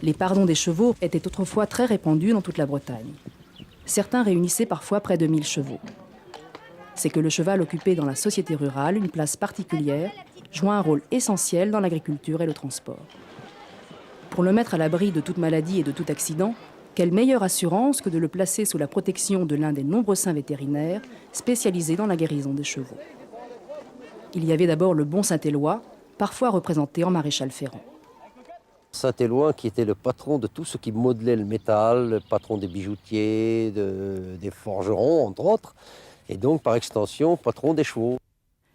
Les pardons des chevaux étaient autrefois très répandus dans toute la Bretagne. Certains réunissaient parfois près de 1000 chevaux. C'est que le cheval occupait dans la société rurale une place particulière, jouant un rôle essentiel dans l'agriculture et le transport. Pour le mettre à l'abri de toute maladie et de tout accident, quelle meilleure assurance que de le placer sous la protection de l'un des nombreux saints vétérinaires spécialisés dans la guérison des chevaux. Il y avait d'abord le bon Saint-Éloi, parfois représenté en maréchal Ferrand. Saint-Éloi qui était le patron de tout ce qui modelait le métal, le patron des bijoutiers, des forgerons, entre autres, et donc par extension, patron des chevaux.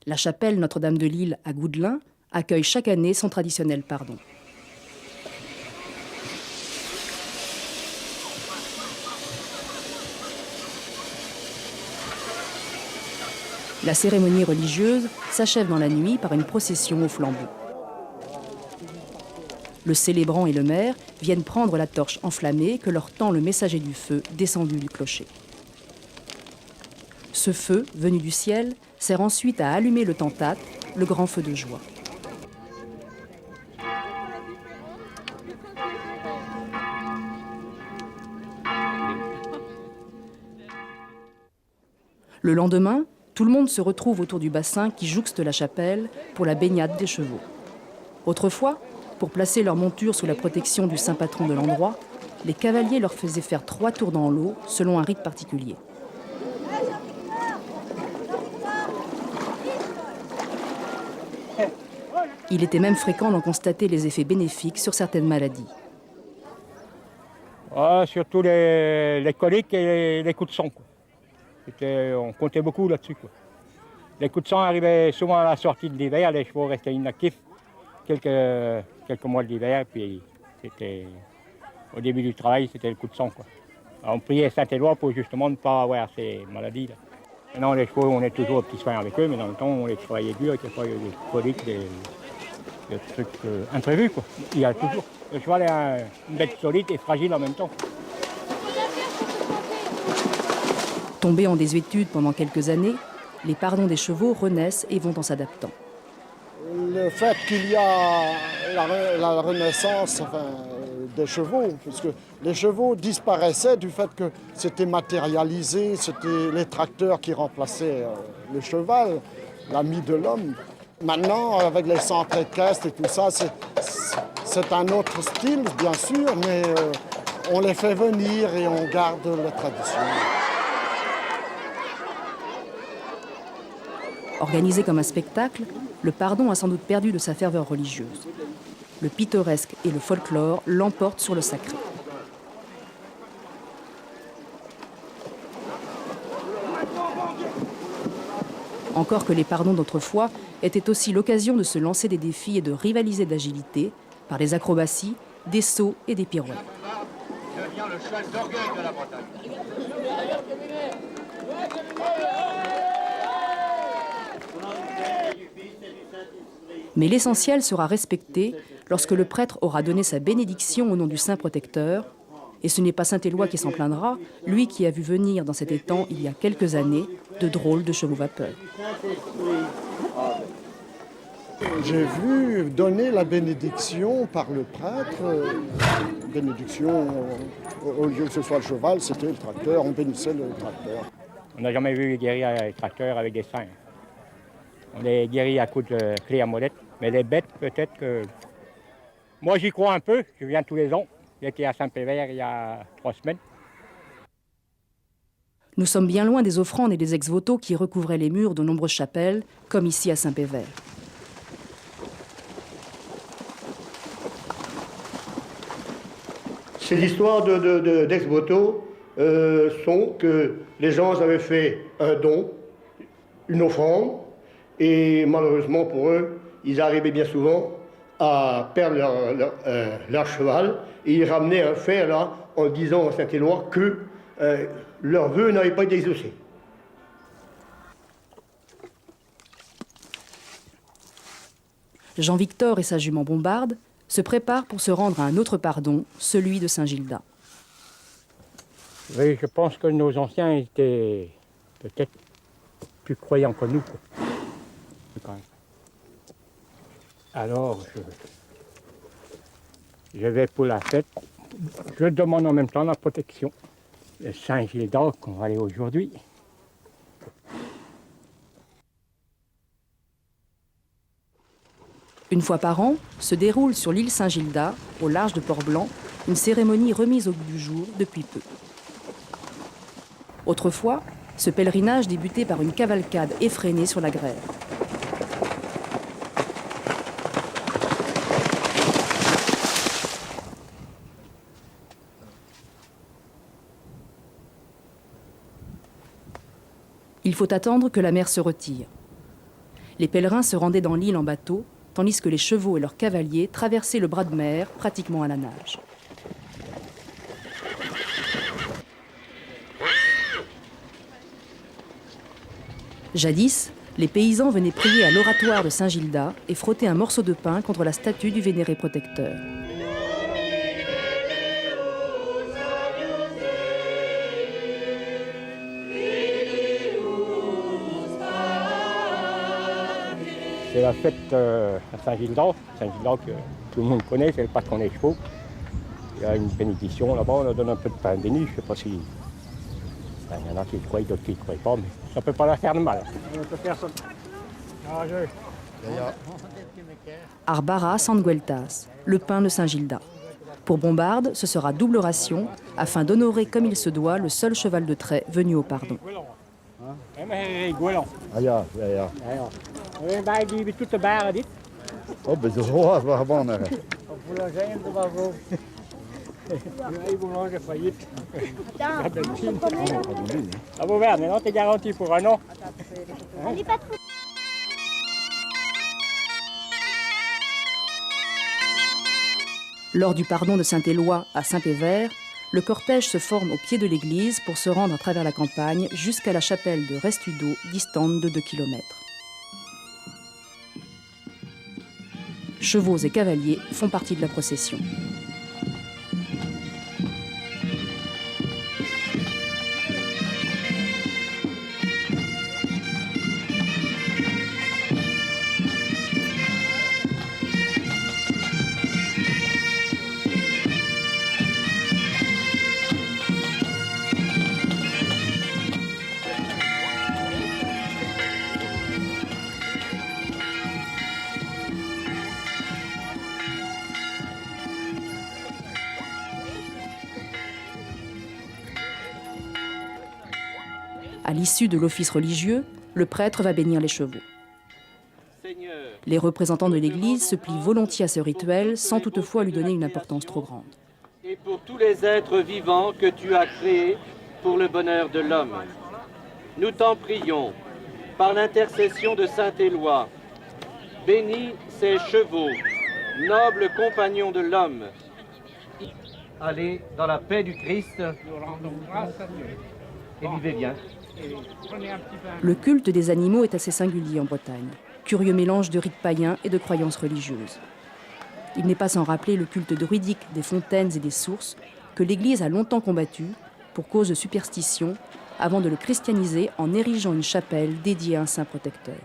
La chapelle Notre-Dame de Lille à Goudelin accueille chaque année son traditionnel pardon. La cérémonie religieuse s'achève dans la nuit par une procession au flambeau. Le célébrant et le maire viennent prendre la torche enflammée que leur tend le messager du feu descendu du clocher. Ce feu, venu du ciel, sert ensuite à allumer le tentate, le grand feu de joie. Le lendemain, tout le monde se retrouve autour du bassin qui jouxte la chapelle pour la baignade des chevaux. Autrefois, pour placer leur monture sous la protection du saint patron de l'endroit, les cavaliers leur faisaient faire 3 tours dans l'eau selon un rite particulier. Il était même fréquent d'en constater les effets bénéfiques sur certaines maladies. Surtout les coliques et les coups de sang, quoi. On comptait beaucoup là-dessus, quoi. Les coups de sang arrivaient souvent à la sortie de l'hiver, les chevaux restaient inactifs quelques mois de l'hiver, puis au début du travail, c'était le coup de sang, quoi. Alors, on priait Saint-Éloi pour justement ne pas avoir ces maladies-là. Maintenant, les chevaux, on est toujours au petit soin avec eux, mais dans le temps, on les travaillait dur, quelquefois il y a des coliques, des trucs imprévus, quoi. Il y a toujours. Le cheval est une bête solide et fragile en même temps. Tombés en désuétude pendant quelques années, les pardons des chevaux renaissent et vont en s'adaptant. Le fait qu'il y a la renaissance des chevaux, puisque les chevaux disparaissaient du fait que c'était matérialisé, c'était les tracteurs qui remplaçaient le cheval, l'ami de l'homme. Maintenant, avec les centres équestres et tout ça, c'est un autre style, bien sûr, mais on les fait venir et on garde la tradition. Organisé comme un spectacle, le pardon a sans doute perdu de sa ferveur religieuse. Le pittoresque et le folklore l'emportent sur le sacré. Encore que les pardons d'autrefois étaient aussi l'occasion de se lancer des défis et de rivaliser d'agilité par des acrobaties, des sauts et des pirouettes. Devient le cheval d'orgueil de la Bretagne. Mais l'essentiel sera respecté lorsque le prêtre aura donné sa bénédiction au nom du saint protecteur. Et ce n'est pas Saint-Éloi qui s'en plaindra, lui qui a vu venir dans cet étang il y a quelques années de drôles de chevaux vapeur. J'ai vu donner la bénédiction par le prêtre. Bénédiction, au lieu que ce soit le cheval, c'était le tracteur, on bénissait le tracteur. On n'a jamais vu guérir un tracteur avec des seins. On est guéri à coups de clé à molette, mais les bêtes, peut-être que... Moi, j'y crois un peu, je viens tous les ans. J'étais à Saint-Pévert il y a 3 semaines. Nous sommes bien loin des offrandes et des ex-voto qui recouvraient les murs de nombreuses chapelles, comme ici à Saint-Pévert. Ces histoires d'ex-voto sont que les gens avaient fait un don, une offrande, et malheureusement pour eux, ils arrivaient bien souvent à perdre leur cheval, et ils ramenaient un fer là en disant à Saint-Éloi que leurs vœux n'avaient pas été exaucés. Jean-Victor et sa jument Bombarde se préparent pour se rendre à un autre pardon, celui de Saint-Gildas. Oui, je pense que nos anciens étaient peut-être plus croyants que nous, quoi. Alors, Je vais pour la fête. Je demande en même temps la protection. Le Saint-Gilda qu'on va aller aujourd'hui. Une fois par an, se déroule sur l'île Saint-Gilda, au large de Port-Blanc, une cérémonie remise au goût du jour depuis peu. Autrefois, ce pèlerinage débutait par une cavalcade effrénée sur la grève. Il faut attendre que la mer se retire. Les pèlerins se rendaient dans l'île en bateau, tandis que les chevaux et leurs cavaliers traversaient le bras de mer pratiquement à la nage. Jadis, les paysans venaient prier à l'oratoire de Saint-Gilda et frotter un morceau de pain contre la statue du vénéré protecteur. C'est la fête à Saint-Gilda. Saint-Gilda que tout le monde connaît, c'est le patron des chevaux. Il y a une bénédiction là-bas, on leur donne un peu de pain béni. Je ne sais pas si... Enfin, il y en a qui croient, d'autres qui ne croient pas, mais ça ne peut pas leur faire de mal. On peut faire ça. Arbara Sangueltas, le pain de Saint-Gilda. Pour Bombarde, ce sera double ration, afin d'honorer comme il se doit le seul cheval de trait venu au pardon. Wij die tot de baren dit. Oh, ben zo hoor, waar gaan we? Boulanger de Bravo. Oui, boulanger faillite. Ah, bon, merde, maintenant t'es garanti pour un an. Lors du pardon de Saint-Éloi à Saint-Pévert, le cortège se forme au pied de l'église pour se rendre à travers la campagne jusqu'à la chapelle de Restudo, distante de 2 km. Chevaux et cavaliers font partie de la procession. À l'issue de l'office religieux, le prêtre va bénir les chevaux. Les représentants de l'Église se plient volontiers à ce rituel sans toutefois lui donner une importance trop grande. Et pour tous les êtres vivants que tu as créés pour le bonheur de l'homme. Nous t'en prions, par l'intercession de Saint-Éloi, bénis ces chevaux, nobles compagnons de l'homme. Allez dans la paix du Christ et vivez bien. Le culte des animaux est assez singulier en Bretagne, curieux mélange de rites païens et de croyances religieuses. Il n'est pas sans rappeler le culte druidique des fontaines et des sources que l'Église a longtemps combattu pour cause de superstition avant de le christianiser en érigeant une chapelle dédiée à un saint protecteur.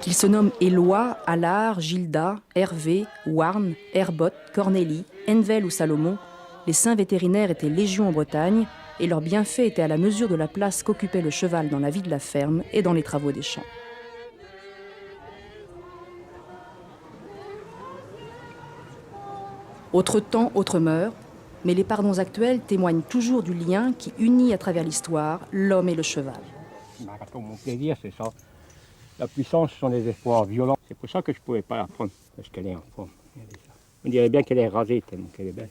Ils se nomment Éloi, Allard, Gilda, Hervé, Warne, Herbot, Cornélie, Envel ou Salomon, les saints vétérinaires étaient légion en Bretagne et leurs bienfaits étaient à la mesure de la place qu'occupait le cheval dans la vie de la ferme et dans les travaux des champs. Autre temps, autre mœurs, mais les pardons actuels témoignent toujours du lien qui unit à travers l'histoire l'homme et le cheval. Mon plaisir, c'est ça. La puissance sont des espoirs violents. C'est pour ça que je ne pouvais pas la prendre, parce qu'elle est en forme. On dirait bien qu'elle est rasée tellement qu'elle est belle.